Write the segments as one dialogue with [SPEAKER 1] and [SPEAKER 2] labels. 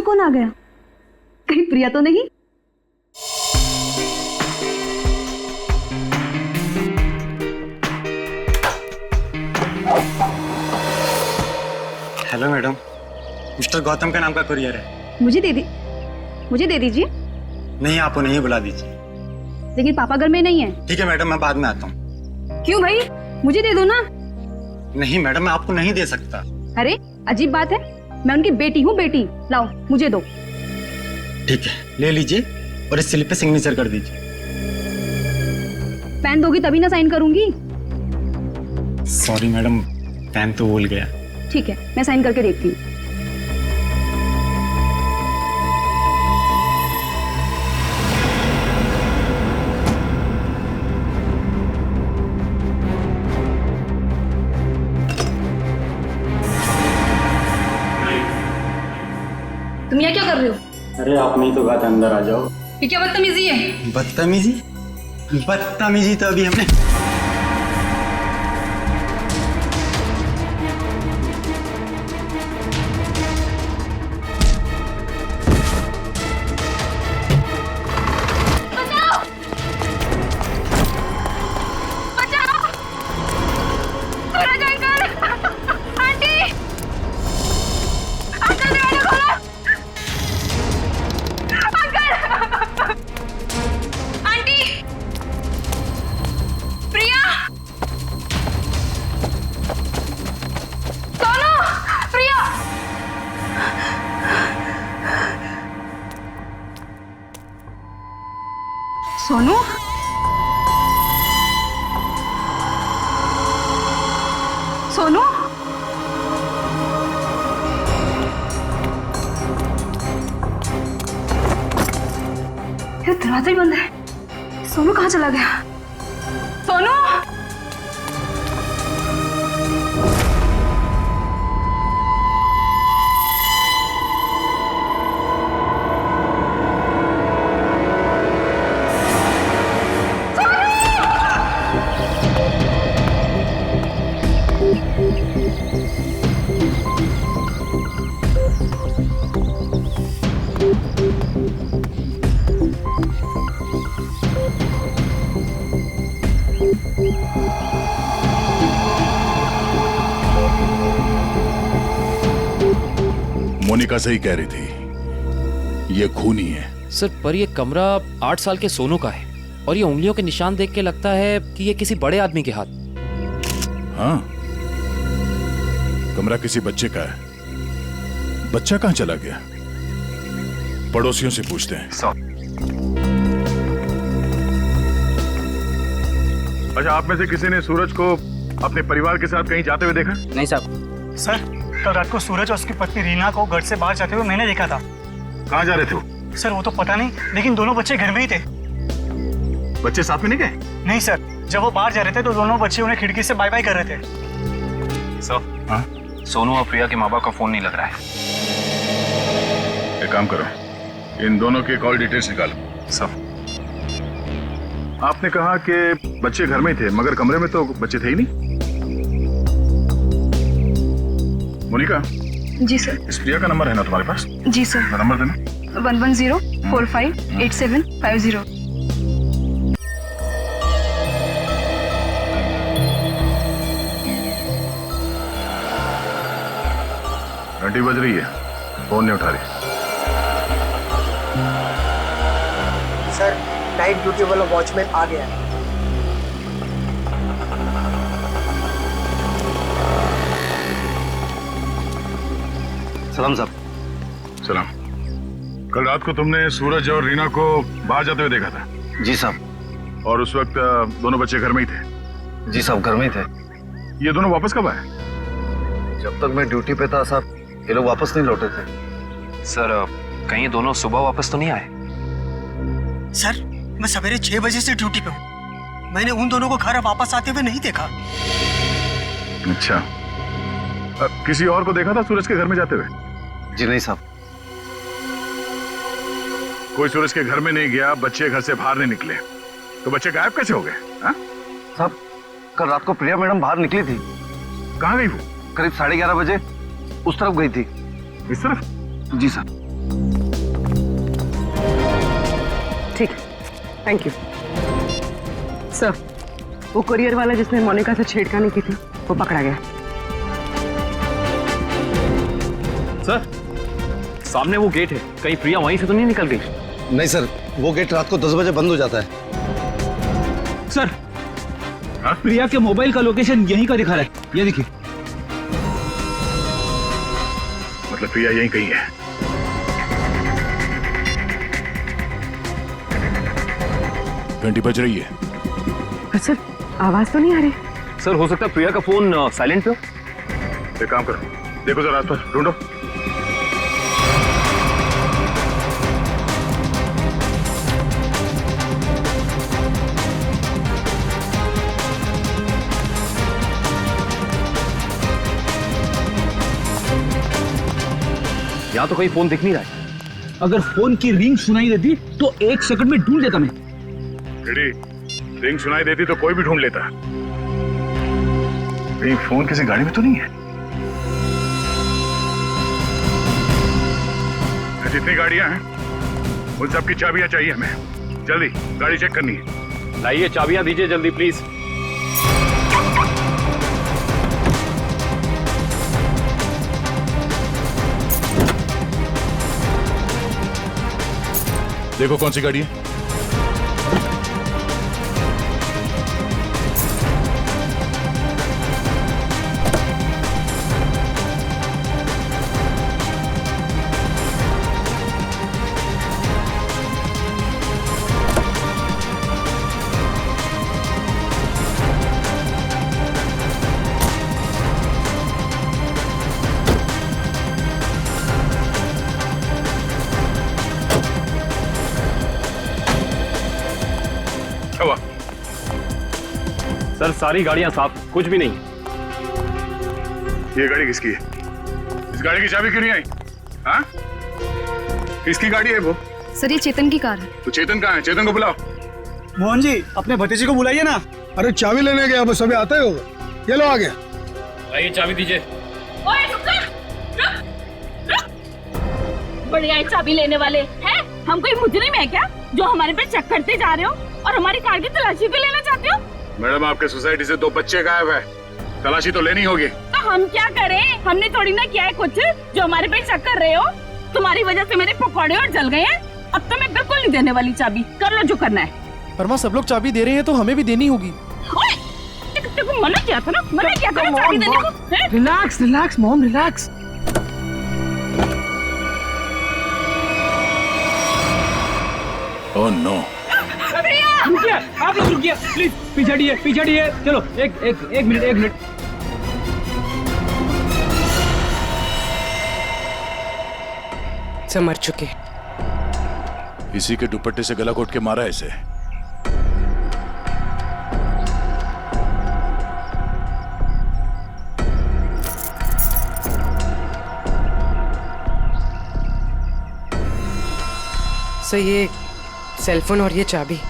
[SPEAKER 1] कौन आ गया? कहीं प्रिया तो नहीं?
[SPEAKER 2] हेलो मैडम, मिस्टर गौतम का नाम का कुरियर है।
[SPEAKER 1] मुझे दे दीजिए।
[SPEAKER 2] नहीं, आप उन्हें ही बुला दीजिए।
[SPEAKER 1] लेकिन पापा घर में नहीं है।
[SPEAKER 2] ठीक है मैडम, मैं बाद में आता हूँ।
[SPEAKER 1] क्यों भाई, मुझे दे दो ना।
[SPEAKER 2] नहीं मैडम, मैं आपको नहीं दे सकता।
[SPEAKER 1] अरे अजीब बात है, मैं उनकी बेटी हूँ, बेटी। लाओ मुझे दो।
[SPEAKER 2] ठीक है, ले लीजिए और इस स्लिप पे सिग्नेचर कर दीजिए।
[SPEAKER 1] पेन दोगी तभी ना साइन करूंगी।
[SPEAKER 2] सॉरी मैडम, पेन तो भूल गया।
[SPEAKER 1] ठीक है, मैं साइन करके देखती हूँ। तुम यहाँ क्या कर रहे हो?
[SPEAKER 2] अरे आप नहीं तो कहा था अंदर आ जाओ।
[SPEAKER 1] ये क्या बदतमीजी है?
[SPEAKER 2] बदतमीजी तो अभी हमने
[SPEAKER 1] सोनू, सोनू, ये दरवाजा ही बंद है। सोनू कहाँ चला गया? सोनू,
[SPEAKER 3] मोनिका सही कह रही थी, ये खूनी है।
[SPEAKER 4] सर, पर ये कमरा 8 साल के सोनू का है और ये उंगलियों के निशान देख के लगता है कि ये किसी बड़े आदमी के हाथ।
[SPEAKER 3] हाँ, कमरा किसी बच्चे का है। बच्चा कहाँ चला गया? पड़ोसियों से पूछते हैं।
[SPEAKER 5] अच्छा, आप में से किसी ने सूरज को अपने परिवार के साथ कहीं जाते हुए देखा?
[SPEAKER 6] नहीं साहब।
[SPEAKER 7] सर, कल रात को सूरज और उसकी पत्नी रीना को घर से बाहर जाते हुए मैंने देखा था।
[SPEAKER 5] कहाँ जा रहे थे वो?
[SPEAKER 7] सर वो तो पता नहीं, लेकिन दोनों बच्चे घर में ही थे।
[SPEAKER 5] बच्चे साथ में नहीं गए?
[SPEAKER 7] नहीं सर, जब वो बाहर जा रहे थे तो दोनों बच्चे उन्हें खिड़की से बाय बाय कर रहे थे।
[SPEAKER 6] सर,
[SPEAKER 5] हाँ?
[SPEAKER 6] सोनू और प्रिया के माँ बाप का फोन नहीं लग रहा है।
[SPEAKER 5] एक काम करो, इन दोनों के कॉल डिटेल्स निकालो।
[SPEAKER 6] सर,
[SPEAKER 5] आपने कहा कि बच्चे घर में थे, मगर कमरे में तो बच्चे थे ही नहीं। मोनिका,
[SPEAKER 1] जी सर।
[SPEAKER 5] इस प्रिया का नंबर है ना तुम्हारे पास?
[SPEAKER 1] जी सर।
[SPEAKER 5] नंबर देना।
[SPEAKER 1] 110458750।
[SPEAKER 5] घंटी बज रही है, फोन नहीं उठा रही।
[SPEAKER 8] सर, नाइट ड्यूटी वाला वॉचमैन आ गया है।
[SPEAKER 6] सलाम साहब।
[SPEAKER 5] सलाम। कल रात को तुमने सूरज और रीना को बाहर जाते हुए देखा था?
[SPEAKER 6] जी साहब।
[SPEAKER 5] और उस वक्त दोनों बच्चे घर में ही थे?
[SPEAKER 6] जी साहब, घर में ही थे।
[SPEAKER 5] ये दोनों वापस कब आए?
[SPEAKER 6] जब तक मैं ड्यूटी पे था साहब, ये लोग वापस नहीं लौटे थे। सर, कहीं ये दोनों सुबह वापस तो नहीं आए?
[SPEAKER 8] सर, मैं सवेरे 6 बजे से ड्यूटी पे हूँ। मैंने उन दोनों को घर वापस आते हुए नहीं देखा।
[SPEAKER 5] अच्छा, किसी और को देखा था सूरज के घर में जाते हुए?
[SPEAKER 6] जी नहीं साहब।
[SPEAKER 5] कोई सूरज के घर में नहीं गया, बच्चे घर से बाहर नहीं निकले, तो बच्चे गायब कैसे हो गए?
[SPEAKER 6] साहब, कल रात को प्रिया मैडम बाहर निकली थी।
[SPEAKER 5] कहाँ गई वो?
[SPEAKER 6] करीब 11:30 बजे उस तरफ गई थी।
[SPEAKER 5] इस तरफ?
[SPEAKER 6] जी साहब।
[SPEAKER 9] ठीक, थैंक यू सर। वो कुरियर वाला जिसने मोनिका से छेड़खानी की थी वो पकड़ा गया।
[SPEAKER 6] सर सामने वो गेट है, कहीं प्रिया वहीं से तो नहीं निकल गई?
[SPEAKER 2] नहीं सर, वो गेट रात को 10 बजे बंद हो जाता है।
[SPEAKER 7] सर प्रिया के मोबाइल का लोकेशन यहीं का दिखा रहा है, ये देखिए।
[SPEAKER 5] मतलब प्रिया यहीं कहीं है।
[SPEAKER 3] घंटी बज रही है।
[SPEAKER 9] सर आवाज तो नहीं आ रही।
[SPEAKER 6] सर हो सकता है प्रिया का फोन साइलेंट पे हो।
[SPEAKER 5] एक काम करो, देखो जरा आसपास ढूंढो।
[SPEAKER 6] यहाँ तो कहीं फोन दिख नहीं रहा है।
[SPEAKER 7] अगर फोन की रिंग सुनाई देती तो 1 सेकंड में ढूंढ लेता मैं।
[SPEAKER 5] रिंग सुनाई देती तो कोई भी ढूंढ लेता। कहीं फोन किसी गाड़ी में तो नहीं है? जितनी गाड़ियां हैं उन सब की चाबियां चाहिए हमें। जल्दी गाड़ी चेक करनी है।
[SPEAKER 6] लाइए चाबियां दीजिए जल्दी प्लीज।
[SPEAKER 3] देखो कौन सी गाड़ी है।
[SPEAKER 5] हुआ
[SPEAKER 6] सर सारी गाड़ियां साफ, कुछ भी नहीं।
[SPEAKER 5] ये गाड़ी किसकी है? इस गाड़ी की चाबी क्यों नहीं आई? हाँ? किसकी गाड़ी है वो?
[SPEAKER 1] सर ये चेतन की कार है।
[SPEAKER 5] तो चेतन कहाँ है? चेतन को बुलाओ।
[SPEAKER 7] मोहन जी अपने भतीजे को बुलाइए ना।
[SPEAKER 10] अरे चाबी लेने गया, बस अभी आता ही होगा। ये लो आ गया।
[SPEAKER 6] लाइए चाबी दीजिए।
[SPEAKER 11] ओए रुक जा, रुक। बढ़िया है चाबी लेने वाले हैं। हम कोई मुजरिम है क्या जो हमारे पे चेक करते जा रहे हो और हमारी कार की तलाशी भी लेना चाहते हो?
[SPEAKER 5] मैडम आपके सोसाइटी से 2 बच्चे गायब है, तलाशी तो लेनी होगी।
[SPEAKER 11] तो हम क्या करें? हमने थोड़ी ना किया है कुछ जो हमारे पे चेक कर रहे हो। तुम्हारी वजह से मेरे पकौड़े और जल गए हैं। अब तो मैं बिल्कुल नहीं देने वाली चाबी। कर लो जो करना है।
[SPEAKER 10] पर माँ सब लोग चाबी दे रहे हैं तो हमें भी देनी होगी।
[SPEAKER 11] ओए तेको मना किया था ना, मना किया था ना चाबी देने को।
[SPEAKER 10] Relax relax mom relax.
[SPEAKER 3] Oh no.
[SPEAKER 7] रुकिए, आप लोग रुकिए प्लीज। पीछे हटिए। चलो एक मिनट।
[SPEAKER 9] सब मर चुके।
[SPEAKER 3] इसी के दुपट्टे से गला घोट के मारा है इसे।
[SPEAKER 9] सर ये सेलफोन और ये चाबी।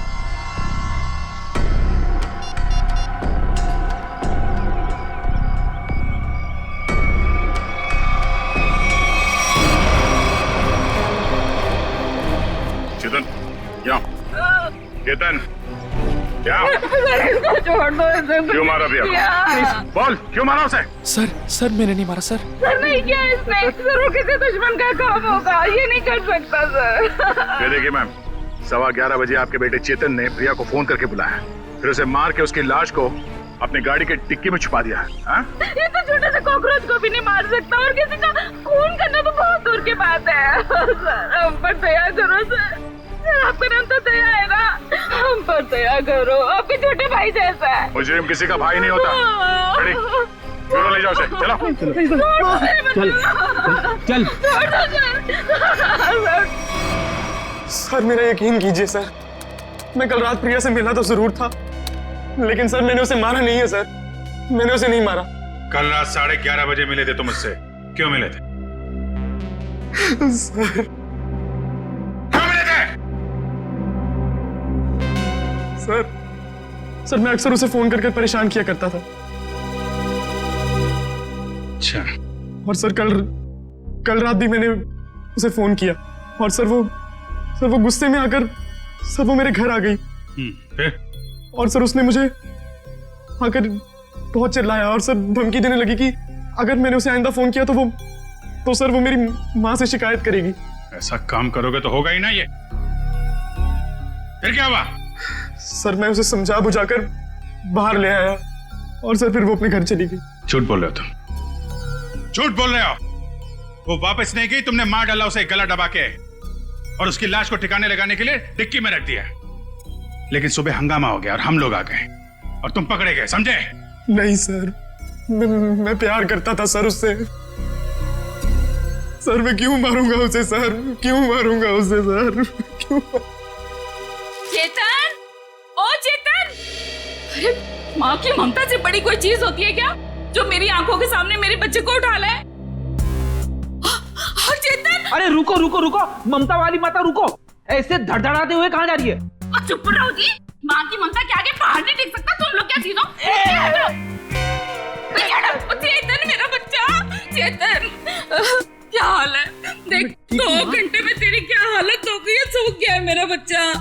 [SPEAKER 5] चेतन यहाँ। चेतन क्या?
[SPEAKER 11] छोड़ दो इसे।
[SPEAKER 5] क्यों मारा भैया? बोल क्यों मारा उसे?
[SPEAKER 10] सर मैंने नहीं मारा सर।
[SPEAKER 11] सर नहीं किया इसने। जरूर किसी दुश्मन का काम होगा, ये नहीं कर सकता सर।
[SPEAKER 5] ये देखिए मैम, 11:15 बजे आपके बेटे चेतन ने प्रिया को फोन करके बुलाया, फिर उसे मार के उसकी लाश को अपनी गाड़ी के डिक्की में छुपा दिया। हाँ?
[SPEAKER 11] ये तो छोटे से कॉकरोच को भी नहीं मार सकता और किसी का खून करना तो बहुत दूर की बात है। सर हम पर दया करो सर। आपका नाम तो दया है ना, हम पर दया करो। आपके छोटे भाई जैसा है।
[SPEAKER 5] मुजरिम किसी का भाई नहीं होता। खड़ी, क्यों ले जाओ उसे? चलो
[SPEAKER 7] चल।
[SPEAKER 10] सर मेरा यकीन कीजिए सर, मैं कल रात प्रिया से मिला तो जरूर था, लेकिन सर मैंने उसे मारा नहीं है सर। मैंने उसे नहीं मारा।
[SPEAKER 5] कल रात 11:30 बजे मिले थे तुम मुझसे, क्यों मिले थे?
[SPEAKER 10] सर
[SPEAKER 5] क्यों मिले थे?
[SPEAKER 10] सर मैं अक्सर उसे फोन करके परेशान किया करता था।
[SPEAKER 5] अच्छा।
[SPEAKER 10] और सर कल रात भी मैंने उसे फोन किया और सर वो गुस्से में आकर सर वो मेरे घर आ गई
[SPEAKER 5] फिर?
[SPEAKER 10] और सर उसने मुझे आकर बहुत चिल्लाया और सर धमकी देने लगी कि अगर मैंने उसे आइंदा फोन किया तो सर वो मेरी माँ से शिकायत करेगी।
[SPEAKER 5] ऐसा काम करोगे तो होगा ही ना ये। फिर क्या हुआ?
[SPEAKER 10] सर मैं उसे समझा बुझाकर बाहर ले आया और सर फिर वो अपने घर चली गई।
[SPEAKER 5] झूठ बोल रहे हो तुम, झूठ बोल रहे हो। वो वापस नहीं गई, तुमने मार डाला उसे गला दबा के और उसकी लाश को ठिकाने लगाने के लिए डिक्की में रख दिया। लेकिन सुबह हंगामा हो गया और हम लोग आ गए और तुम पकड़े गए, समझे?
[SPEAKER 10] नहीं सर, मैं प्यार करता था सर उससे। सर मैं क्यों मारूंगा उसे सर, क्यों मारूंगा उसे सर, क्यों?
[SPEAKER 11] चेतन, ओ चेतन! अरे माँ की ममता से बड़ी कोई चीज होती है क्या जो मेरी आंखों के सामने मेरे बच्चे को उठा ले? चेतन!
[SPEAKER 7] अरे रुको रुको रुको, ममता वाली माता रुको, ऐसे धड़धड़ाते हुए कहाँ जा रही है?
[SPEAKER 11] चुप रहो जी, माँ की ममता के आगे पहाड़ नहीं टिक सकता। तुम लोग क्या चीजों? चेतन मेरा बच्चा, चेतन क्या हाल है? देख 2 घंटे में तेरी क्या हालत हो गई है, सूख गया है मेरा बच्चा।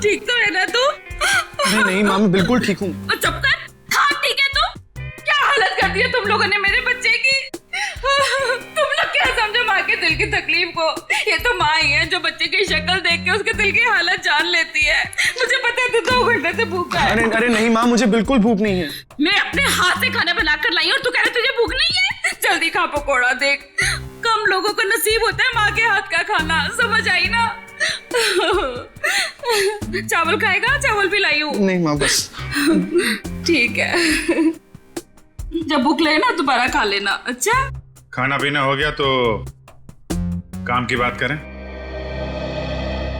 [SPEAKER 11] ठीक तो है ना तू?
[SPEAKER 10] नहीं माँ मैं बिल्कुल ठीक हूँ।
[SPEAKER 11] चुप कर, हाँ ठीक है तू? क्या हालत कर दी है तुम लोगों ने मेरे बच्चे की? तुम लोग क्या समझो माँ के दिल की तकलीफ को? ये तो माँ ही है जो बच्चे की शक्ल देख के उसके दिल की हालत जान लेती है। मुझे पता है तू 2 घंटे से भूखा है।
[SPEAKER 10] अरे नहीं माँ, मुझे बिल्कुल भूख नहीं है।
[SPEAKER 11] मैं अपने हाथ से खाना बनाकर लाई और तू कह रहा तुझे भूख नहीं है? जल्दी खा पकोड़ा। देख कम लोगों को नसीब होता है माँ के हाथ का खाना, समझ आई ना? चावल खाएगा? चावल भी लाई हूँ।
[SPEAKER 10] नहीं माँ बस।
[SPEAKER 11] ठीक है, जब भूख लगे ना दोबारा खा लेना। अच्छा
[SPEAKER 5] खाना पीना हो गया तो काम की बात करें।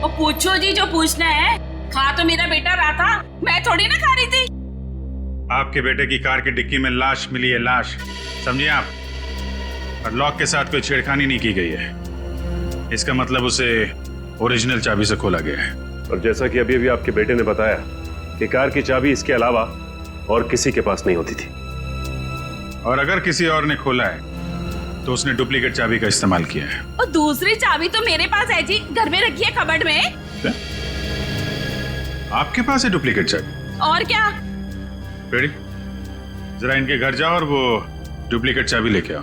[SPEAKER 11] और पूछो जी जो पूछना है। खा तो मेरा बेटा रहा था, मैं थोड़ी ना खा रही थी।
[SPEAKER 5] आपके बेटे की कार की डिक्की में लाश मिली है, लाश, समझिए आप। और लॉक के साथ कोई छेड़खानी नहीं की गई है। इसका मतलब उसे ओरिजिनल चाबी से खोला गया है।
[SPEAKER 12] और जैसा कि अभी आपके बेटे ने बताया कि कार की चाबी इसके अलावा और किसी के पास नहीं होती थी।
[SPEAKER 5] और अगर किसी और ने खोला है तो उसने डुप्लीकेट चाबी का इस्तेमाल किया है।
[SPEAKER 11] और दूसरी चाबी तो मेरे पास है जी, घर में रखी है कबर्ड में।
[SPEAKER 5] क्या? आपके पास है डुप्लीकेट चाबी?
[SPEAKER 11] और क्या?
[SPEAKER 5] बेटी जरा इनके घर जाओ और वो डुप्लीकेट चाबी लेके आओ।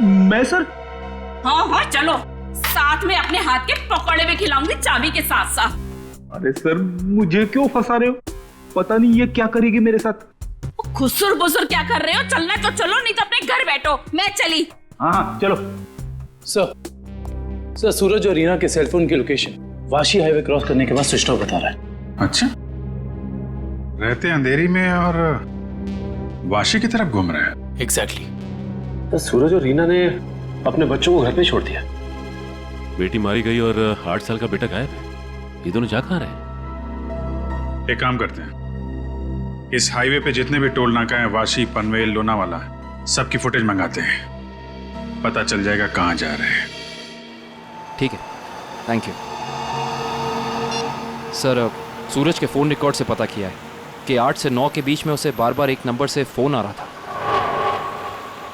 [SPEAKER 7] मैं सर?
[SPEAKER 11] हाँ चलो, साथ में अपने हाथ के पकौड़े भी खिलाऊंगी चाबी के साथ साथ।
[SPEAKER 7] अरे सर मुझे क्यों फंसा रहे हो? पता नहीं ये क्या करेगी मेरे साथ।
[SPEAKER 11] खुसुर बुसुर क्या कर रहे हो? चलना तो चलो, नहीं तो अपने घर बैठो। मैं चली।
[SPEAKER 7] हाँ चलो।
[SPEAKER 13] सर सूरज और रीना के सेलफोन की लोकेशन वाशी हाईवे क्रॉस करने के बाद स्विच ऑफ बता रहा है।
[SPEAKER 5] अच्छा, रहते अंधेरी में और वाशी की तरफ घूम रहे हैं।
[SPEAKER 13] एग्जैक्टली। तो सूरज और रीना ने अपने बच्चों को घर पे छोड़ दिया।
[SPEAKER 12] बेटी मारी गई और 8 साल का बेटा गायब है। ये दोनों जा कहाँ रहे?
[SPEAKER 5] एक काम करते हैं, इस हाईवे पे जितने भी टोल नाका है, वाशी, पनवेल, लोनावाला, सबकी फुटेज मंगाते हैं। पता चल जाएगा कहाँ जा रहे हैं।
[SPEAKER 4] ठीक है, थैंक यू सर। सूरज के फोन रिकॉर्ड से पता किया है कि 8 से 9 के बीच में उसे बार बार एक नंबर से फोन आ रहा था।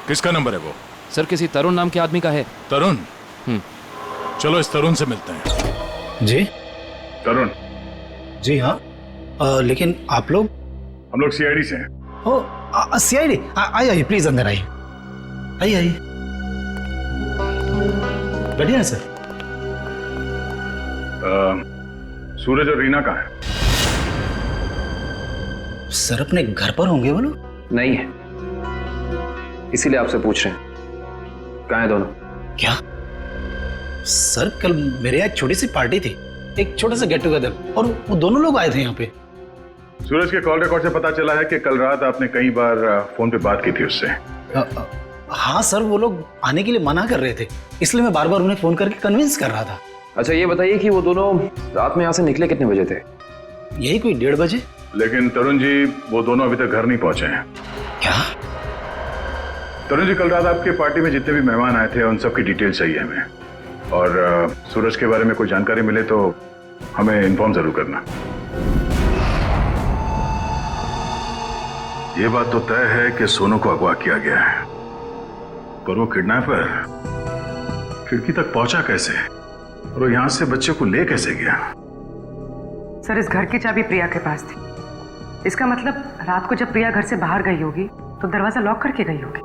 [SPEAKER 3] किसका नंबर है वो?
[SPEAKER 4] सर किसी तरुण नाम के आदमी का है।
[SPEAKER 3] तरुण? चलो इस तरुण से मिलते हैं।
[SPEAKER 13] जी
[SPEAKER 5] तरुण?
[SPEAKER 13] जी हाँ, लेकिन आप लोग?
[SPEAKER 5] हम लोग सीआईडी से हैं।
[SPEAKER 13] ओ सीआईडी? आइए प्लीज अंदर आइए। आइए बैठिए ना सर।
[SPEAKER 5] सूरज और रीना कहाँ है?
[SPEAKER 13] सर अपने घर पर होंगे वो लोग।
[SPEAKER 6] नहीं है, इसीलिए आपसे पूछ रहे हैं कहाँ है दोनों।
[SPEAKER 13] क्या सर, कल मेरे यहाँ एक छोटी सी पार्टी थी, एक छोटा सा गेट टुगेदर, और वो दोनों लोग आए थे यहाँ पे।
[SPEAKER 5] सूरज के कॉल रिकॉर्ड से पता चला है कि कल रात आपने कई बार फोन पे बात की थी उससे।
[SPEAKER 13] हाँ सर, वो लोग आने के लिए मना कर रहे थे, इसलिए मैं बार बार उन्हें फोन करके कन्विंस कर रहा था।
[SPEAKER 6] अच्छा ये बताइए कि वो दोनों रात में यहाँ से निकले कितने बजे थे?
[SPEAKER 13] यही कोई 1:30 बजे।
[SPEAKER 5] लेकिन तरुण जी, वो दोनों अभी तक घर नहीं पहुंचे हैं।
[SPEAKER 13] क्या?
[SPEAKER 5] तरुण जी, कल रात आपके पार्टी में जितने भी मेहमान आए थे उन सब की डिटेल चाहिए हमें, और सूरज के बारे में कोई जानकारी मिले तो हमें इन्फॉर्म जरूर करना। ये बात तो तय है कि सोनू को अगवा किया गया है, पर वो किडनैपर खिड़की तक पहुंचा कैसे और वो यहां से बच्चे को ले कैसे गया,
[SPEAKER 9] सर इस घर की चाबी प्रिया के पास थी। इसका मतलब रात को जब प्रिया घर से बाहर गई होगी तो दरवाजा लॉक करके गई होगी।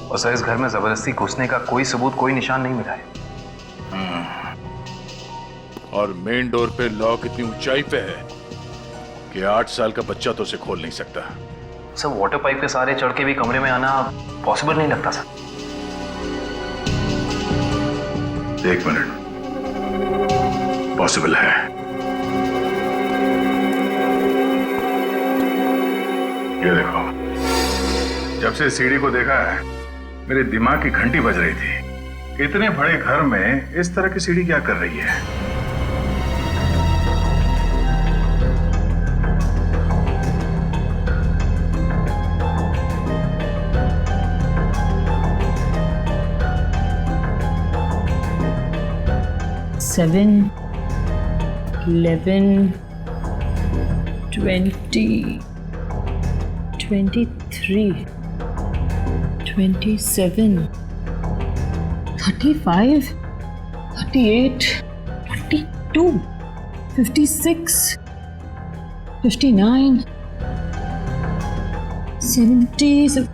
[SPEAKER 6] और सर इस घर में जबरदस्ती घुसने का कोई सबूत, कोई निशान नहीं मिला है।
[SPEAKER 3] और मेन डोर पे लॉक इतनी ऊंचाई पे है कि 8 साल का बच्चा तो उसे खोल नहीं सकता।
[SPEAKER 6] सर वाटर पाइप के सहारे चढ़ के भी कमरे में आना पॉसिबल नहीं लगता सर।
[SPEAKER 5] 1 मिनट, पॉसिबल है। ये देखो, जब से सीढ़ी को देखा है मेरे दिमाग की घंटी बज रही थी। इतने बड़े घर में इस तरह की सीढ़ी क्या कर रही है?
[SPEAKER 11] Seven, 11, 20, 23, 27, 35, 38, 42, 56, 59, 70।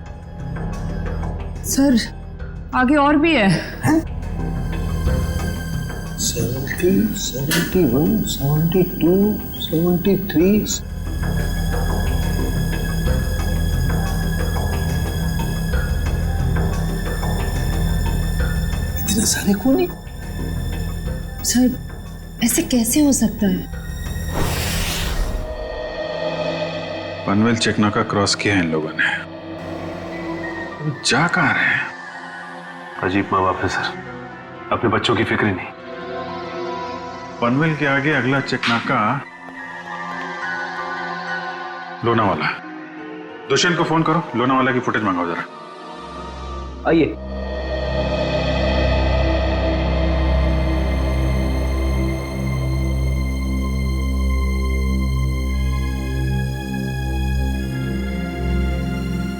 [SPEAKER 11] सर आगे और भी है।
[SPEAKER 13] 70, 71, 72, 73। इतने सारे कोने?
[SPEAKER 11] सर ऐसे कैसे हो सकता है?
[SPEAKER 5] पनवेल चेकनाका क्रॉस किया है इन लोगों ने। जा कहां रहे हैं?
[SPEAKER 6] अजीब माँ बाप है सर, अपने बच्चों की फिक्र ही नहीं।
[SPEAKER 5] पनवेल के आगे अगला चेकनाका लोनावाला। दुष्यंत को फोन करो, लोनावाला की फुटेज मंगाओ जरा।
[SPEAKER 7] आइए।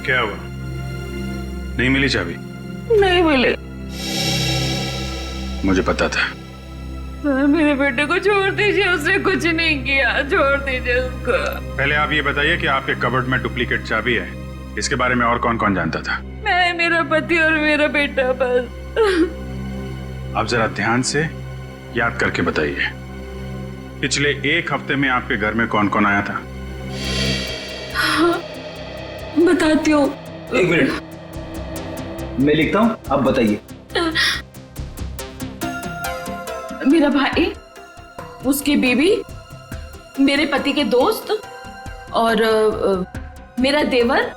[SPEAKER 5] क्या हुआ? नहीं मिली चाबी?
[SPEAKER 11] नहीं मिले।
[SPEAKER 5] मुझे पता था।
[SPEAKER 11] सर मेरे बेटे को छोड़ दीजिए, उसने कुछ नहीं किया, छोड़ दीजिए उसको।
[SPEAKER 5] पहले आप ये बताइए कि आपके कबर्ड में डुप्लीकेट चाबी है, इसके बारे में और कौन कौन जानता था?
[SPEAKER 11] मैं, मेरा पति और मेरा बेटा बस।
[SPEAKER 5] आप जरा ध्यान से याद करके बताइए, पिछले 1 हफ्ते में आपके घर में कौन कौन आया था?
[SPEAKER 11] हाँ, बताती हूँ।
[SPEAKER 7] 1 मिनट, मैं लिखता हूँ, आप बताइए।
[SPEAKER 11] मेरा भाई, उसकी बीवी, मेरे पति के दोस्त और मेरा देवर,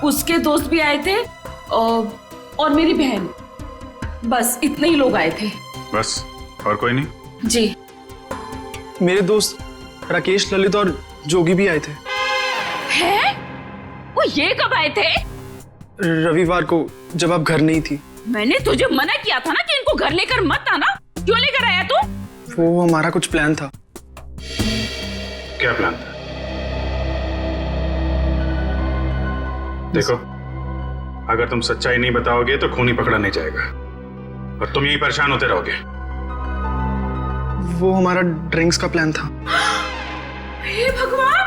[SPEAKER 11] उसके दोस्त भी आए थे और मेरी बहन। बस इतने ही लोग आए थे।
[SPEAKER 5] बस, और कोई नहीं?
[SPEAKER 11] जी।
[SPEAKER 10] मेरे दोस्त राकेश, ललित और जोगी भी आए थे।
[SPEAKER 11] हैं? वो ये कब आए थे?
[SPEAKER 10] रविवार को, जब आप घर नहीं थी।
[SPEAKER 11] मैंने तुझे मना किया था ना कि इनको घर लेकर मत आना। क्यों लेकर आया तू?
[SPEAKER 10] वो हमारा कुछ प्लान था।
[SPEAKER 5] क्या प्लान था? देखो, अगर तुम सच्चाई नहीं बताओगे तो खून ही पकड़ा नहीं जाएगा और तुम यहीं परेशान होते रहोगे।
[SPEAKER 10] वो हमारा ड्रिंक्स का प्लान था।
[SPEAKER 11] हे भगवान,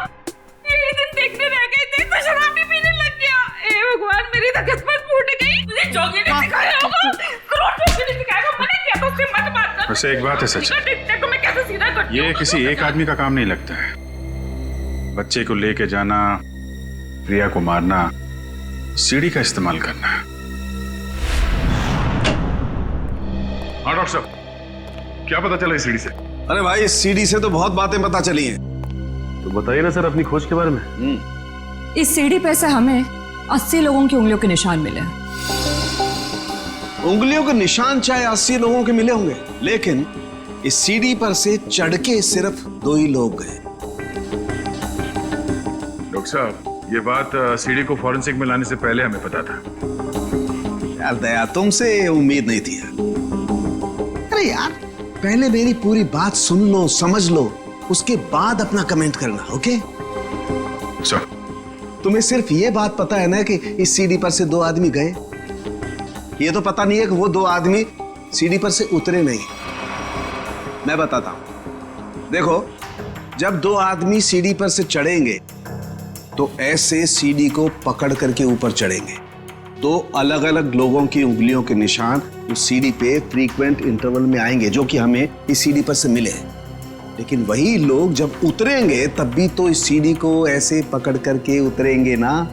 [SPEAKER 11] यही दिन देखने रह गए थे तो शराब भी पीने लग गया। हे भगवान, मेरी तो किस्मत फूट गई। तुझे जोगी ने सिखाया होगा, करोड़पति ने सिखाया, मना किया तो उससे मत बात कर।
[SPEAKER 5] वैसे एक बात है सच,
[SPEAKER 11] देखो मैं कैसे सीधा करती हूँ।
[SPEAKER 5] ये किसी एक आदमी का काम नहीं लगता है। बच्चे को लेके जाना, प्रिया को मारना, सीढ़ी का इस्तेमाल करना। हाँ डॉक्टर साहब, क्या पता चला इस सीढ़ी से?
[SPEAKER 13] अरे भाई, इस सीढ़ी से तो बहुत बातें पता चली हैं।
[SPEAKER 6] तो बताइए ना सर अपनी खोज के बारे में।
[SPEAKER 11] इस सीढ़ी पे से हमें 80 लोगों की उंगलियों के निशान मिले हैं।
[SPEAKER 13] उंगलियों के निशान चाहे 80 लोगों के मिले होंगे, लेकिन इस सीढ़ी पर से चढ़ के सिर्फ 2 ही लोग गए।
[SPEAKER 5] डॉक्टर साहब, ये बात सीढ़ी को फॉरेंसिक में लाने से पहले हमें पता था।
[SPEAKER 13] यार दया, तुमसे उम्मीद नहीं थी यार। अरे यार, पहले मेरी पूरी बात सुन लो, समझ लो, उसके बाद अपना कमेंट करना, ओके?
[SPEAKER 5] सर,
[SPEAKER 13] तुम्हें सिर्फ ये बात पता है ना कि इस सीढ़ी पर से 2 आदमी गए। ये तो पता नहीं है कि वो 2 आदमी सीढ़ी पर से उतरे नहीं। मैं बताता हूं, देखो, जब दो आदमी सीढ़ी पर से चढ़ेंगे तो ऐसे सीढ़ी को पकड़ करके ऊपर चढ़ेंगे। दो अलग अलग लोगों की उंगलियों के निशान उस सीढ़ी पे फ्रीक्वेंट इंटरवल में आएंगे, जो कि हमें इस सीढ़ी पर से मिले। लेकिन वही लोग जब उतरेंगे तब भी तो इस सीढ़ी को ऐसे पकड़ करके उतरेंगे ना,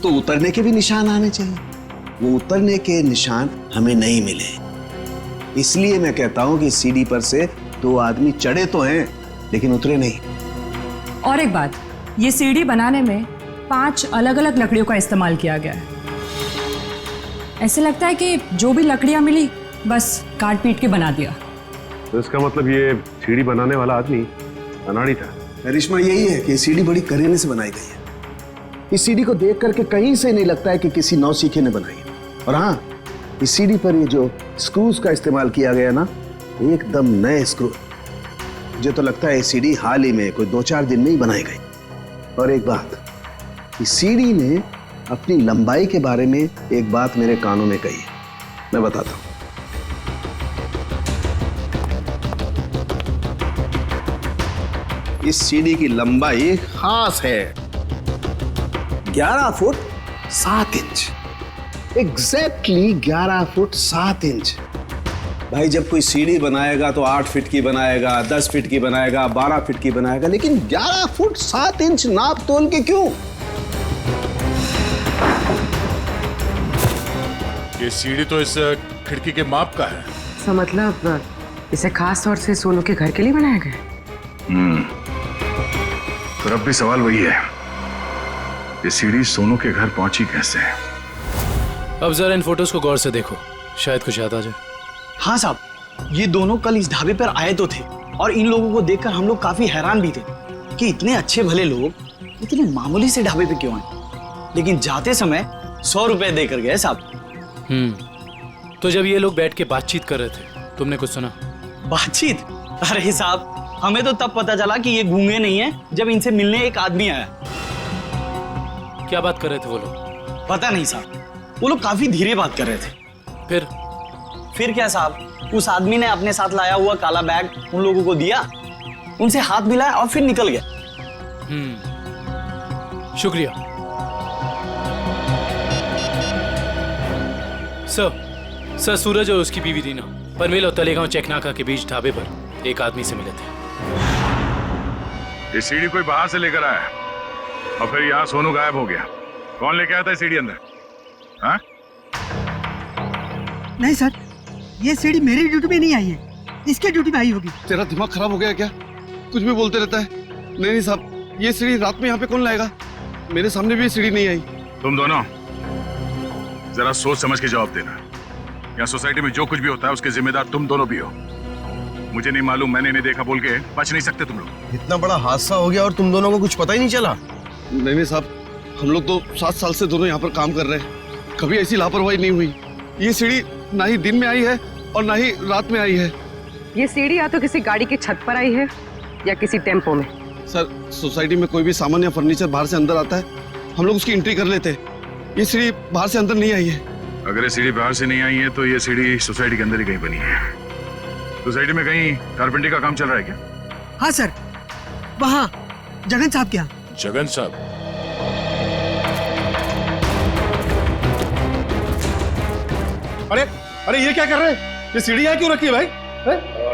[SPEAKER 13] तो उतरने के भी निशान आने चाहिए। वो उतरने के निशान हमें नहीं मिले, इसलिए मैं कहता हूं कि सीढ़ी पर से दो आदमी चढ़े तो हैं लेकिन उतरे नहीं।
[SPEAKER 14] और एक बात, ये सीढ़ी बनाने में 5 अलग अलग लकड़ियों का इस्तेमाल किया गया है। ऐसे लगता है कि जो भी लकड़ियां मिली बस काट पीट के बना दिया।
[SPEAKER 12] तो इसका मतलब ये सीढ़ी बनाने वाला आदमी अनाड़ी था।
[SPEAKER 13] करिश्मा यही है कि सीढ़ी बड़ी करीने से बनाई गई है। इस सीढ़ी को देख करके कहीं से नहीं लगता है कि किसी नौसीखे ने बनाई है। और हाँ, इस सीढ़ी पर ये जो स्क्रूज का इस्तेमाल किया गया ना, एकदम नए स्क्रू। मुझे तो लगता है ये सीढ़ी हाल ही में कोई 2-4 दिन में ही बनाई गई। और एक बात, इस सीढ़ी ने अपनी लंबाई के बारे में एक बात मेरे कानों में कही है, मैं बताता हूं। इस सीढ़ी की लंबाई खास है 11 foot 7 inch. Exactly 11 foot 7 inch. भाई जब कोई सीढ़ी बनाएगा तो 8 फीट की बनाएगा, 10 फीट की बनाएगा, 12 फीट की बनाएगा, लेकिन 11 फुट 7 इंच नाप तोल के क्यों?
[SPEAKER 3] ये सीढ़ी तो इस खिड़की के माप का है।
[SPEAKER 9] तो मतलब इसे खास तौर से सोनू के घर के लिए बनाया गया?
[SPEAKER 5] तो अब भी सवाल वही है, ये सीढ़ी सोनू के घर पहुंची कैसे?
[SPEAKER 15] अब जरा इन फोटोज को गौर से देखो, शायद कुछ याद आ जाए।
[SPEAKER 7] हाँ साहब, ये दोनों कल इस ढाबे पर आए तो थे और इन लोगों को देखकर हम लोग काफी हैरान भी थे कि इतने अच्छे भले लोग इतने मामूली से ढाबे पे क्यों आए। लेकिन जाते समय 100 रुपए देकर गए साहब।
[SPEAKER 15] तो जब ये लोग बैठ के बातचीत कर रहे थे, तुमने कुछ सुना?
[SPEAKER 7] बातचीत? अरे साहब, हमें तो तब पता चला कि ये गूंगे नहीं है जब इनसे मिलने एक आदमी आया।
[SPEAKER 15] क्या बात कर रहे थे वो लोग?
[SPEAKER 7] पता नहीं साहब, वो लोग काफी धीरे बात कर रहे थे। फिर क्या साहब, उस आदमी ने अपने साथ लाया हुआ काला बैग उन लोगों को दिया, उनसे हाथ मिलाया और फिर निकल गया।
[SPEAKER 15] शुक्रिया सर। सूरज और उसकी बीवी रीना पनवेल और तलेगांव चेकनाका के बीच ढाबे पर एक आदमी से मिले थे।
[SPEAKER 5] ये सीढ़ी कोई बाहर से लेकर आया और फिर यहाँ सोनू गायब हो गया। कौन लेके आया था सीढ़ी अंदर? हाँ?
[SPEAKER 8] नहीं सर, ये सीढ़ी मेरी ड्यूटी में नहीं आई है, इसके ड्यूटी में आई होगी।
[SPEAKER 10] तेरा दिमाग खराब हो गया क्या? कुछ भी बोलते रहता है। नहीं साहब, ये सीढ़ी रात में यहाँ पे कौन लाएगा? मेरे सामने भी ये सीढ़ी नहीं आई।
[SPEAKER 5] तुम दोनों जरा सोच समझ के जवाब देना। यहाँ सोसाइटी में जो कुछ भी होता है उसके जिम्मेदार तुम दोनों भी हो। मुझे नहीं मालूम, मैंने नहीं देखा बोल के बच नहीं सकते तुम लोग।
[SPEAKER 10] इतना बड़ा हादसा हो गया और तुम दोनों को कुछ पता ही नहीं चला? नहीं साहब, हम लोग तो 7 साल से दोनों यहाँ पर काम कर रहे हैं, कभी ऐसी लापरवाही नहीं हुई। ये सीढ़ी ना ही दिन में आई है और ना ही रात में आई है।
[SPEAKER 9] ये सीढ़ी या तो किसी गाड़ी की छत पर आई है या किसी टेम्पो में।
[SPEAKER 10] सर, सोसाइटी में कोई भी सामान या फर्नीचर बाहर से अंदर आता है, हम लोग उसकी एंट्री कर लेते हैं। ये सीढ़ी बाहर से अंदर नहीं आई है।
[SPEAKER 5] अगर ये सीढ़ी बाहर से नहीं आई है तो ये सीढ़ी सोसाइटी के अंदर ही कहीं बनी है। सोसाइटी में कहीं कारपेंटरी का काम चल रहा है क्या?
[SPEAKER 8] हाँ सर, वहाँ जगन साहब के यहाँ।
[SPEAKER 3] जगन साहब?
[SPEAKER 10] अरे अरे, ये क्या कर रहे हैं? ये सीढ़ी यहाँ क्यों रखी है भाई?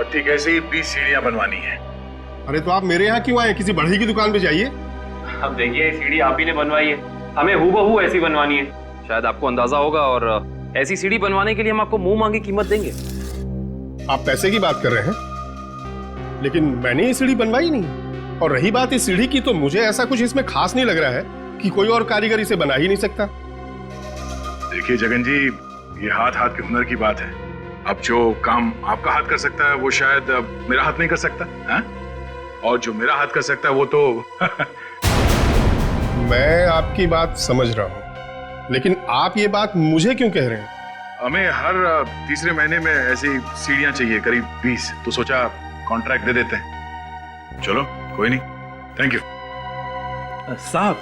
[SPEAKER 5] ठीक है, ऐसे ही 20 सीढ़ियाँ बनवानी है।
[SPEAKER 10] अरे तो आप मेरे यहाँ क्यों आए? किसी बढ़ई की दुकान पे जाइए।
[SPEAKER 6] अब देखिए, सीढ़ी आप ही ने बनवाई है, हमें हूबहू ऐसी बनवानी है। शायद आपको अंदाजा होगा, और ऐसी सीढ़ी बनवाने के लिए हम आपको मुंह मांगी कीमत देंगे।
[SPEAKER 10] आप पैसे की बात कर रहे हैं, लेकिन मैंने ये सीढ़ी बनवाई नहीं। और रही बात इस सीढ़ी की, तो मुझे ऐसा कुछ इसमें खास नहीं लग रहा है कि कोई और कारीगर इसे बना ही नहीं सकता।
[SPEAKER 5] देखिए जगन जी, ये हाथ हाथ के हुनर की बात है। अब जो काम आपका हाथ कर सकता है वो शायद मेरा हाथ नहीं कर सकता है? और जो मेरा हाथ कर सकता है वो तो
[SPEAKER 10] मैं आपकी बात समझ रहा हूँ, लेकिन आप ये बात मुझे क्यों कह रहे हैं?
[SPEAKER 5] हमें हर तीसरे महीने में ऐसी सीढ़ियां चाहिए, करीब 20। तो सोचा कॉन्ट्रैक्ट दे देते हैं। चलो कोई नहीं, थैंक यू।
[SPEAKER 7] साहब,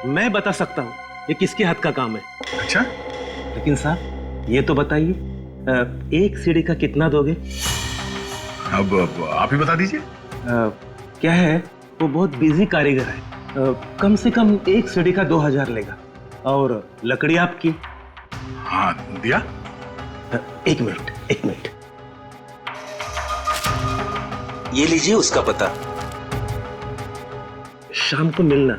[SPEAKER 7] मैं बता सकता हूँ ये किसके हाथ का काम है।
[SPEAKER 5] अच्छा?
[SPEAKER 7] लेकिन साहब ये तो बताइए, एक सीढ़ी का कितना दोगे?
[SPEAKER 5] अब आप ही बता दीजिए।
[SPEAKER 13] क्या है, वो बहुत बिजी कारीगर है। कम से कम एक सीढ़ी का 2000 लेगा। और लकड़ी आपकी?
[SPEAKER 5] हाँ दिया।
[SPEAKER 13] एक मिनट। ये लीजिए उसका पता। शाम को मिलना,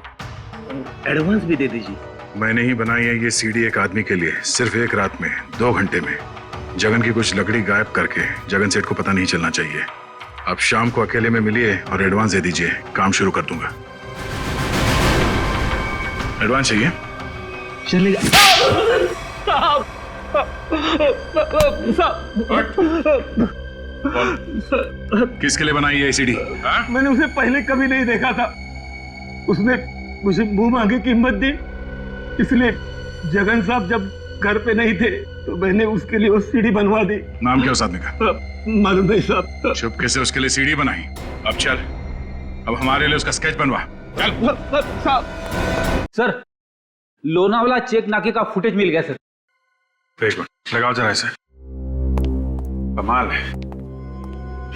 [SPEAKER 13] एडवांस भी दे दीजिए।
[SPEAKER 5] मैंने ही बनाई है ये सीढ़ी एक आदमी के लिए, सिर्फ एक रात में, 2 घंटे में। जगन की कुछ लकड़ी गायब करके जगन सेठ को पता नहीं चलना चाहिए। आप शाम को अकेले में मिलिए और एडवांस दे दीजिए, काम शुरू कर दूंगा। एडवांस चाहिए?
[SPEAKER 13] चलेगा।
[SPEAKER 5] किसके लिए बनाई है सीढ़ी?
[SPEAKER 13] मैंने उसे पहले कभी नहीं देखा था। उसने मुझे मुंह मांगी कीमत दी, इसलिए जगन साहब जब घर पे नहीं थे तो मैंने उसके लिए वो सीढ़ी बनवा दी।
[SPEAKER 5] नाम क्या उस आदमी का?
[SPEAKER 13] मालूम नहीं साहब।
[SPEAKER 5] चुपके से उसके लिए सीढ़ी बनाई। अब चल, अब हमारे लिए उसका स्केच बनवा। चल।
[SPEAKER 16] सर, लोनावाला चेक नाके का फुटेज मिल गया सर।
[SPEAKER 5] एक मिनट लगाओ जरा इसे। कमाल है,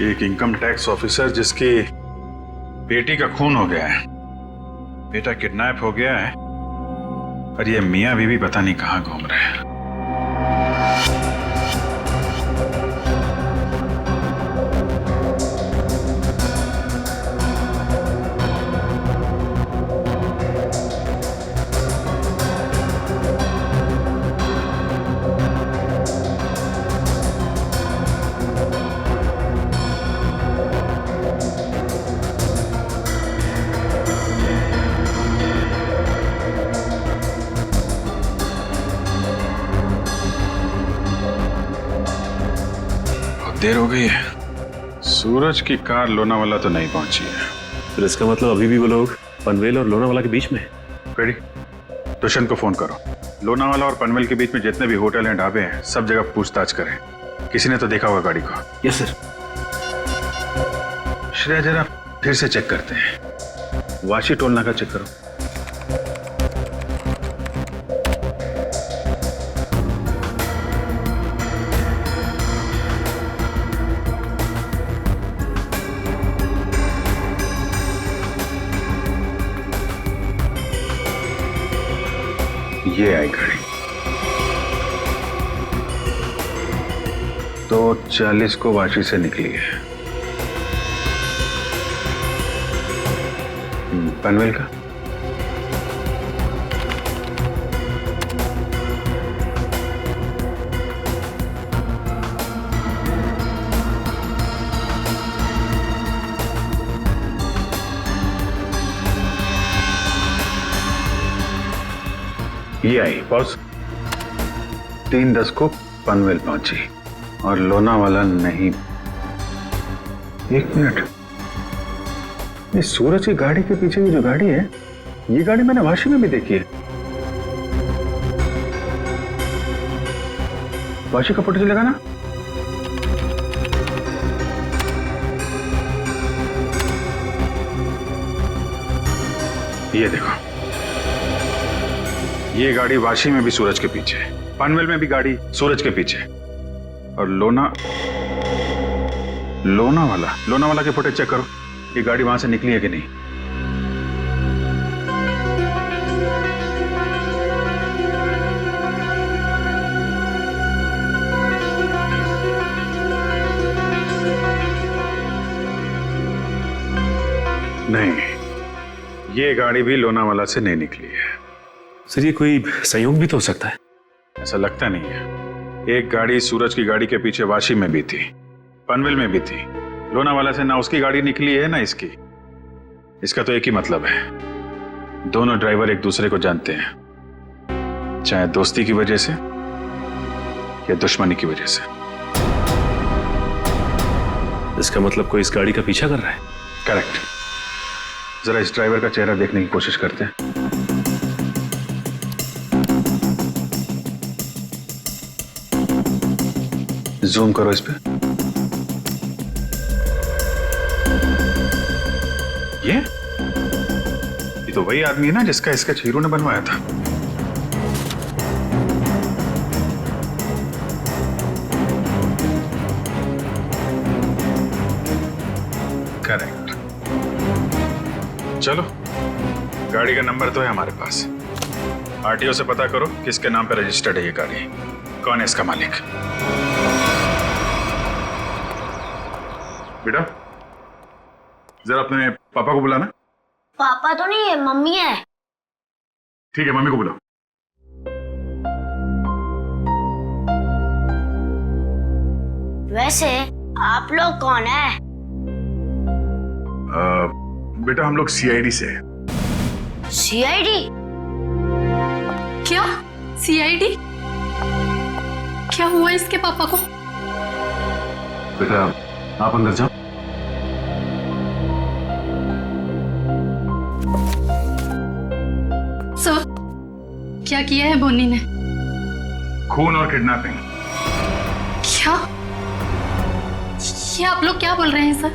[SPEAKER 5] एक इनकम टैक्स ऑफिसर जिसकी बेटी का खून हो गया है, बेटा किडनैप हो गया है, और ये मियां बीवी पता नहीं कहां घूम रहे हैं। देर हो गई है, सूरज की कार लोनावाला तो नहीं पहुंची है।
[SPEAKER 12] फिर इसका मतलब अभी भी वो लोग पनवेल और लोनावाला के बीच में।
[SPEAKER 5] पेड़ी, दुष्यंत को फोन करो। लोनावाला और पनवेल के बीच में जितने भी होटल हैं, ढाबे हैं, सब जगह पूछताछ करें। किसी ने तो देखा होगा गाड़ी को।
[SPEAKER 13] Yes sir.
[SPEAKER 5] श्रेया जरा फिर से चेक करते हैं। वाशी टोल नाका चेक करो। ये आई गाड़ी 2:40 को वाशी से निकली है। पनवेल का ये आई बॉस। 3:10 को पनवेल पहुंची और लोनावाला नहीं। एक मिनट, ये सूरज की गाड़ी के पीछे की जो गाड़ी है, ये गाड़ी मैंने वाशी में भी देखी है। वाशी का फोटो चलेगा ना? ये देखो, ये गाड़ी वाशी में भी सूरज के पीछे, पनवेल में भी गाड़ी सूरज के पीछे, और लोनावाला के फुटेज चेक करो। ये गाड़ी वहां से निकली है कि नहीं? नहीं, ये गाड़ी भी लोनावाला से नहीं निकली है।
[SPEAKER 12] सर, ये कोई संयोग भी तो हो सकता है।
[SPEAKER 5] ऐसा लगता नहीं है। एक गाड़ी सूरज की गाड़ी के पीछे वाशी में भी थी, पनवेल में भी थी। लोनावाला से ना उसकी गाड़ी निकली है ना इसकी। इसका तो एक ही मतलब है, दोनों ड्राइवर एक दूसरे को जानते हैं, चाहे दोस्ती की वजह से या दुश्मनी की वजह से।
[SPEAKER 12] इसका मतलब कोई इस गाड़ी का पीछा कर रहा है।
[SPEAKER 5] करेक्ट। जरा इस ड्राइवर का चेहरा देखने की कोशिश करते हैं। जूम करो इस पे। ये तो वही आदमी है ना जिसका स्केच हीरो ने बनवाया था। करेक्ट। चलो, गाड़ी का नंबर तो है हमारे पास। आरटीओ से पता करो किसके नाम पे रजिस्टर्ड है ये गाड़ी, कौन है इसका मालिक। बेटा, जरा अपने पापा को बुलाना।
[SPEAKER 17] पापा तो नहीं है, मम्मी है।
[SPEAKER 5] ठीक है, मम्मी को बुलाओ।
[SPEAKER 17] वैसे आप लोग कौन है?
[SPEAKER 5] बेटा, हम लोग सीआईडी से हैं।
[SPEAKER 17] सीआईडी?
[SPEAKER 18] क्या? सीआईडी? क्या हुआ इसके पापा को?
[SPEAKER 10] बेटा आप अंदर जाओ।
[SPEAKER 18] सर, क्या किया है बोनी ने?
[SPEAKER 5] खून और किडनैपिंग।
[SPEAKER 18] क्या? ये आप लोग क्या बोल रहे हैं सर?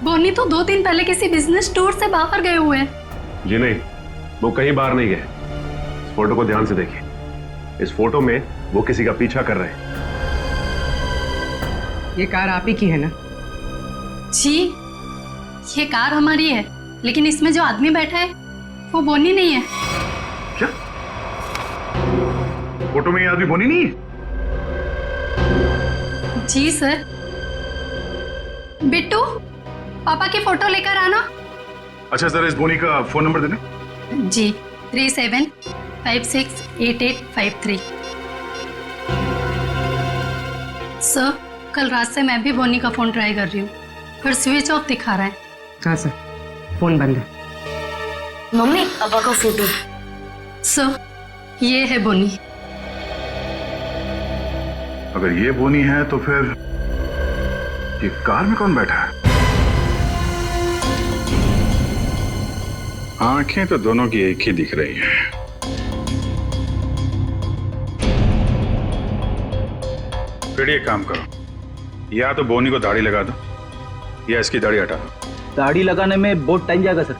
[SPEAKER 18] बोनी तो 2 दिन पहले किसी बिजनेस टूर से बाहर गए हुए हैं।
[SPEAKER 12] जी नहीं, वो कहीं बाहर नहीं गए। इस फोटो को ध्यान से देखिए। इस फोटो में वो किसी का पीछा कर रहे हैं।
[SPEAKER 9] ये कार आप ही की है ना?
[SPEAKER 18] जी, ये कार हमारी है, लेकिन इसमें जो आदमी बैठा है वो बोनी नहीं है।
[SPEAKER 5] क्या? फोटो में ये आदमी बोनी नहीं है?
[SPEAKER 18] जी सर। बिट्टू, पापा की फोटो लेकर आना।
[SPEAKER 5] अच्छा, जरा इस बोनी का फोन नंबर देना।
[SPEAKER 18] जी, 37568853। सर, कल रात से मैं भी बोनी का फोन ट्राई कर रही हूँ, पर स्विच ऑफ दिखा रहा है।
[SPEAKER 9] हाँ सर, फोन बंद है।
[SPEAKER 17] मम्मी, पापा का फोटो।
[SPEAKER 18] सर, ये है बोनी।
[SPEAKER 5] अगर ये बोनी है तो फिर ये कार में कौन बैठा है? आंखें तो दोनों की एक ही दिख रही हैं। फिर एक काम करो, या तो बोनी को दाढ़ी लगा दो या इसकी दाढ़ी हटा दो।
[SPEAKER 16] दाढ़ी लगाने में बहुत टाइम जाएगा सर,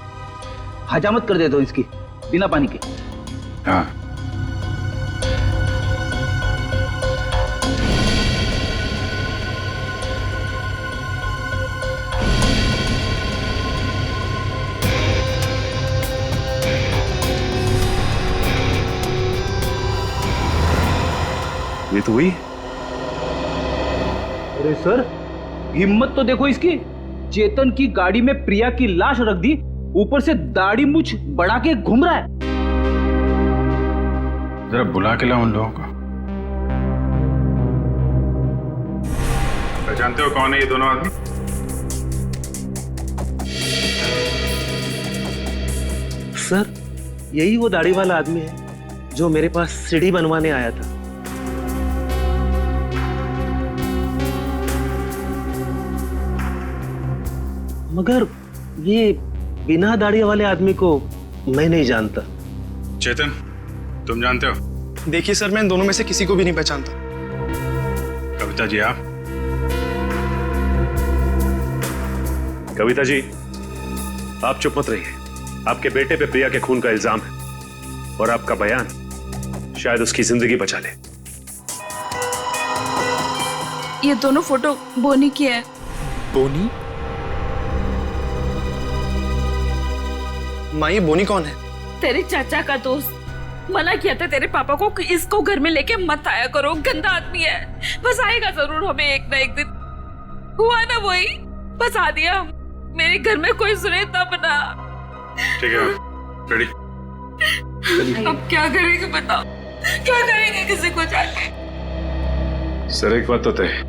[SPEAKER 16] हजामत कर देता हूँ इसकी बिना पानी के।
[SPEAKER 5] हाँ,
[SPEAKER 12] ये तो हुई।
[SPEAKER 16] अरे सर, हिम्मत तो देखो इसकी। चेतन की गाड़ी में प्रिया की लाश रख दी, ऊपर से दाढ़ी मूछ बढ़ा के घूम रहा है।
[SPEAKER 5] जरा बुला के लाओ उन लोगों को। पहचानते हो कौन है ये दोनों आदमी?
[SPEAKER 19] सर, यही वो दाढ़ी वाला आदमी है जो मेरे पास सीढ़ी बनवाने आया था। मगर ये बिना दाढ़ी वाले आदमी को मैं नहीं जानता।
[SPEAKER 5] चेतन, तुम जानते हो?
[SPEAKER 7] देखिए सर, मैं इन दोनों में से किसी को भी नहीं पहचानता।
[SPEAKER 5] कविता जी, आप?
[SPEAKER 12] कविता जी, आप चुप मत रहिए। आपके बेटे पे प्रिया के खून का इल्जाम है और आपका बयान शायद उसकी जिंदगी बचा ले।
[SPEAKER 11] ये दोनों फोटो बोनी की है।
[SPEAKER 7] बोनी? माँ, ये बोनी कौन है?
[SPEAKER 11] तेरे चाचा का दोस्त। मना किया था तेरे पापा को कि इसको घर में लेके मत आया करो, गंदा आदमी है। बस आएगा जरूर हमें एक ना एक दिन। हुआ ना वही, बस आ दिया। मेरे घर में कोई सुने तब ना।
[SPEAKER 5] ठीक है, रेडी?
[SPEAKER 11] अब क्या करेंगे बताओ, क्या करेंगे किसी को जाके?
[SPEAKER 12] सर, एक बात तो तय है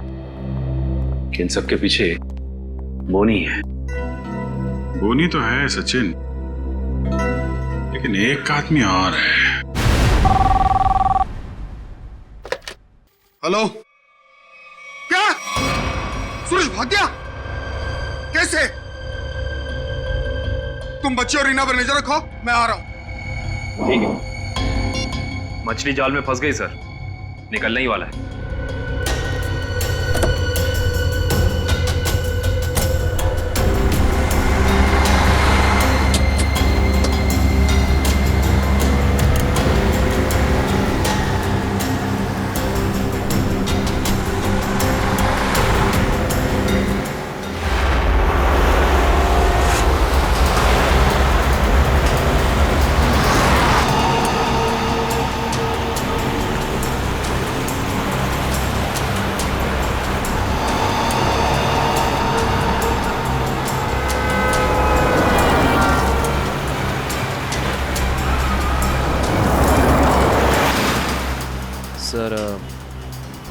[SPEAKER 12] कि इन सबके पीछे बोनी है।
[SPEAKER 5] बोनी तो है सचिन, लेकिन एक आदमी और है।
[SPEAKER 10] हेलो, क्या सूरज भाग गया? कैसे? तुम बच्चे और रीना पर नजर रखो, मैं आ रहा हूं।
[SPEAKER 6] ठीक है। मछली जाल में फंस गई सर, निकलने ही वाला है।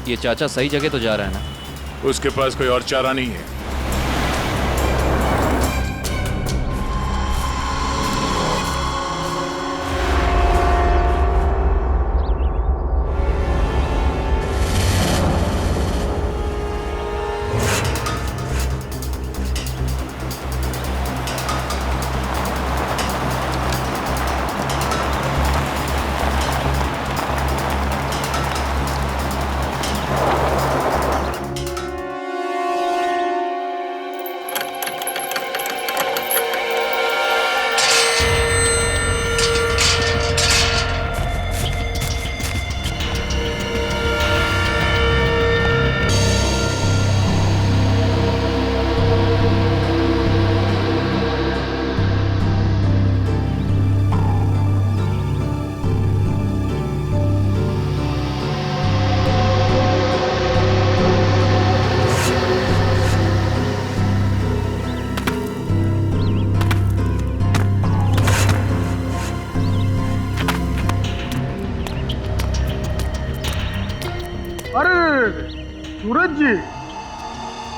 [SPEAKER 4] ये चाचा सही जगह तो जा रहा है ना?
[SPEAKER 3] उसके पास कोई और चारा नहीं है।
[SPEAKER 20] सूरज जी,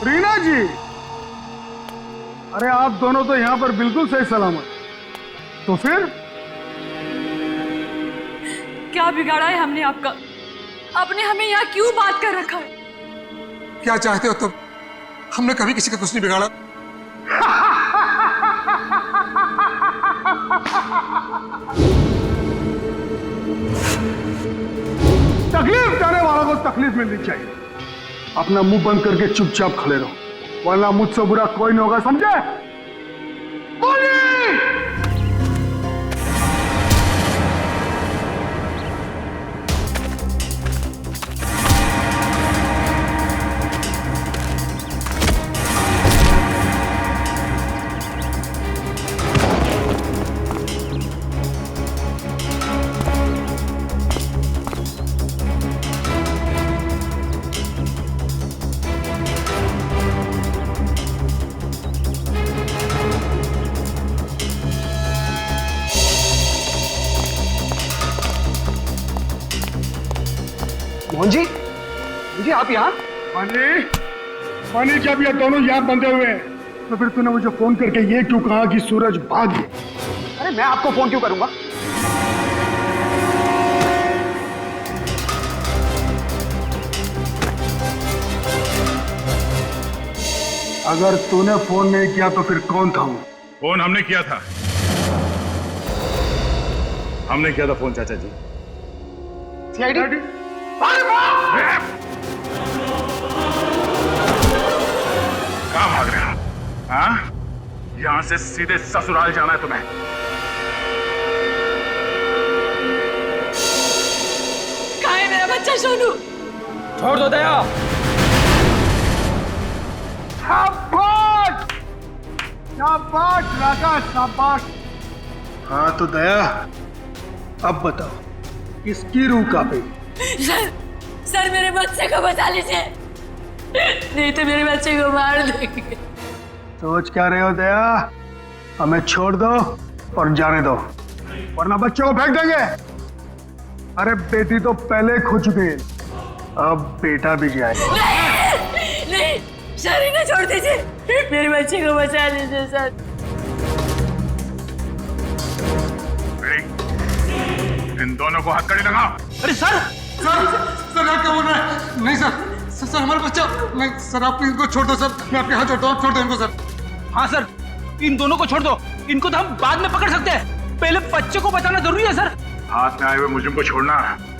[SPEAKER 20] रीना जी, अरे आप दोनों तो यहाँ पर बिल्कुल सही सलामत। तो फिर
[SPEAKER 14] क्या बिगाड़ा है हमने आपका? आपने हमें यहाँ क्यों बात कर रखा है?
[SPEAKER 21] क्या चाहते हो तुम? हमने कभी किसी का कुछ नहीं बिगाड़ा।
[SPEAKER 20] तकलीफ देने वालों को तकलीफ मिलनी चाहिए। अपना मुंह बंद करके चुपचाप खड़े रहो, वरना मुझसे बुरा कोई नहीं होगा, समझे? बोलिए। मोहन जी, जी आप यहाँ? मानी जब ये दोनों यहाँ बंधे हुए हैं, तो फिर तूने मुझे फोन करके ये क्यों कहा कि सूरज भाग गया?
[SPEAKER 7] अरे मैं आपको फोन क्यों करूंगा?
[SPEAKER 20] अगर तूने फोन नहीं किया तो फिर कौन था वो?
[SPEAKER 5] फोन हमने किया था। हमने किया था फोन चाचा जी।
[SPEAKER 20] सीआईडी?
[SPEAKER 5] कहाँ भाग रहे हो? हाँ? यहां से सीधे ससुराल जाना है तुम्हें।
[SPEAKER 14] कहाँ है मेरा बच्चा सोनू?
[SPEAKER 16] छोड़ दो दया।
[SPEAKER 20] शाबाश, शाबाश राजा, शाबाश। हाँ तो दया, अब बताओ किसकी रूह कांपेगी?
[SPEAKER 14] सर मेरे बच्चे को बचा लीजिए, नहीं तो मेरे बच्चे को मार देंगे।
[SPEAKER 20] सोच क्या रहे हो दया? हमें छोड़ दो और जाने दो, वरना बच्चों को फेंक देंगे। अरे बेटी तो पहले खो चुकी है, अब बेटा भी जाए।
[SPEAKER 14] नहीं सर, इन्हें छोड़ दीजिए, मेरे बच्चे को बचा लीजिए सर।
[SPEAKER 5] इन दोनों को हथकड़ी लगाओ।
[SPEAKER 16] अरे सर,
[SPEAKER 21] सर आप क्या बोल रहे हैं? नहीं सर हमारा बच्चा। नहीं सर, आप इनको छोड़ दो सर, मैं आपके हाथ जोड़ता हूँ, छोड़ दो इनको सर।
[SPEAKER 16] हाँ सर, इन दोनों को छोड़ दो, इनको तो हम बाद में पकड़ सकते हैं, पहले बच्चे को बचाना जरूरी है सर।
[SPEAKER 5] हाथ में आए हुए मुजरिम को छोड़ना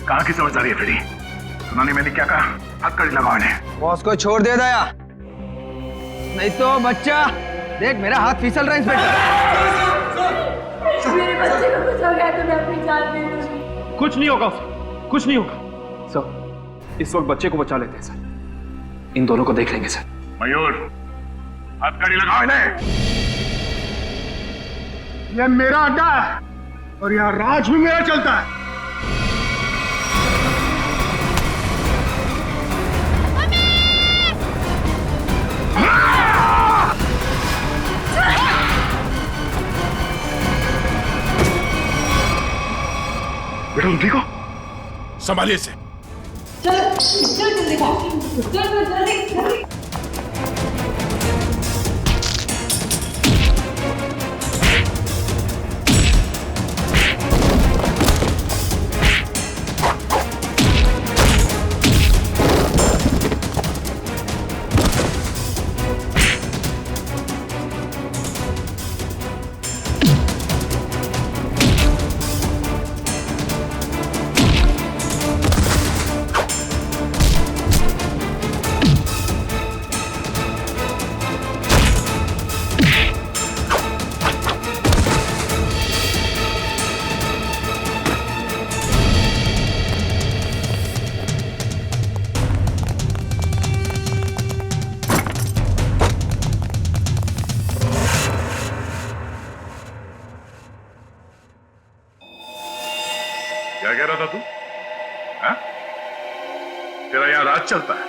[SPEAKER 5] कहाँ की समझदारी है फ्रेडी? सुना नहीं मैंने क्या कहा? हथकड़ी लगाओ इन्हें।
[SPEAKER 7] बॉस को छोड़ दे दया, नहीं तो बच्चा देख मेरा हाथ फिसल रहा है इंस्पेक्टर।
[SPEAKER 14] मेरे बच्चे को कुछ हो गया तो मैं अपनी जान दे दूंगी।
[SPEAKER 16] कुछ नहीं होगा उसे, कुछ नहीं होगा सर। इस वक्त बच्चे को बचा लेते हैं सर, इन दोनों को देख लेंगे सर।
[SPEAKER 5] मयूर, हथकड़ी लगाओ इन्हें।
[SPEAKER 20] ये मेरा अड्डा है और यहाँ राज भी मेरा चलता है।
[SPEAKER 5] बेटा तुम ठीक हो? संभालिए इसे,
[SPEAKER 11] चल चल जल्दी चल चल जल्दी जल्दी।
[SPEAKER 3] क्या कह रहा था तू? हाँ? तेरा यहाँ राज चलता है?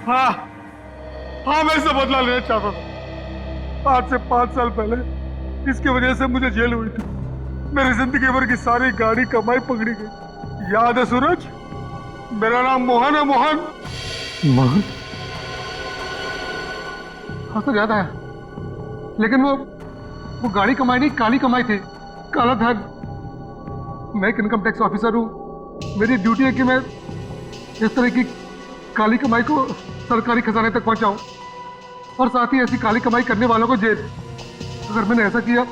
[SPEAKER 20] हाँ हाँ, मैं इससे बदला लेना चाहता था। आज से 5 साल पहले इसकी वजह से मुझे जेल हुई थी। मेरी जिंदगी भर की सारी गाड़ी कमाई पकड़ी गई। याद है सूरज? मेरा नाम मोहन है, मोहन। मोहन? हाँ सर, याद आया। लेकिन वो गाड़ी कमाई नहीं, काली कमाई थी। काला धन। मैं एक इनकम टैक्स ऑफिसर हूँ। मेरी ड्यूटी है कि मैं इस तरह की काली कमाई को सरकारी खजाने तक पहुंचाऊं और साथ ही ऐसी काली कमाई करने वालों को जेल। अगर मैंने ऐसा किया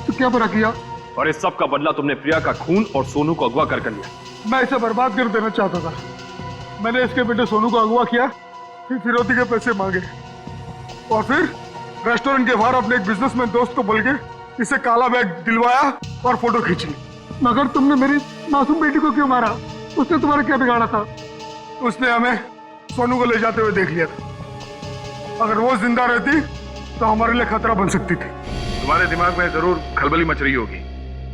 [SPEAKER 20] तो क्या बुरा किया?
[SPEAKER 6] और इस सब का बदला तुमने प्रिया का खून और सोनू को अगवा कर लिया।
[SPEAKER 20] मैं इसे बर्बाद कर देना चाहता था। मैंने इसके बेटे सोनू को अगवा किया, फिर फिरौती के पैसे मांगे और फिर रेस्टोरेंट के बाहर अपने एक बिजनेसमैन दोस्त को बोल के इसे काला बैग दिलवाया और फोटो खींच ली। मगर तुमने मेरी मासूम बेटी को क्यों मारा? उसने तुम्हारा क्या बिगाड़ा था? उसने हमें सोनू को ले जाते हुए देख लिया था। अगर वो जिंदा रहती तो हमारे लिए खतरा बन सकती थी।
[SPEAKER 3] तुम्हारे दिमाग में जरूर खलबली मच रही होगी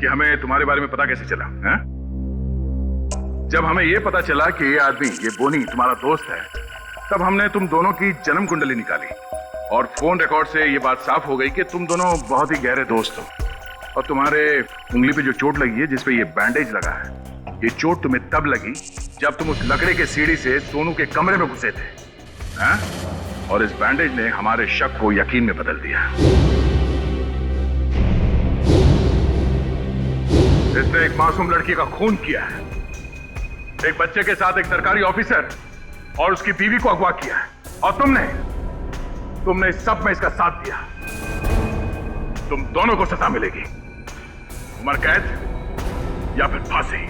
[SPEAKER 3] कि हमें तुम्हारे बारे में पता कैसे चला है? जब हमें ये पता चला कि ये आदमी, ये बोनी तुम्हारा दोस्त है, तब हमने तुम दोनों की जन्म कुंडली निकाली और फोन रिकॉर्ड से ये बात साफ हो गई कि तुम दोनों बहुत ही गहरे दोस्त हो। और तुम्हारे उंगली पे जो चोट लगी है, जिसपे ये बैंडेज लगा है, ये चोट तुम्हें तब लगी जब तुम उस लकड़े के सीढ़ी से सोनू के कमरे में घुसे थे, हैं? और इस बैंडेज ने हमारे शक को यकीन में बदल दिया। इसने एक मासूम लड़की का खून किया है, एक बच्चे के साथ एक सरकारी ऑफिसर और उसकी बीवी को अगवा किया है, और तुमने इस सब में इसका साथ दिया। तुम दोनों को सजा मिलेगी, उम्र कैद या फिर फांसी।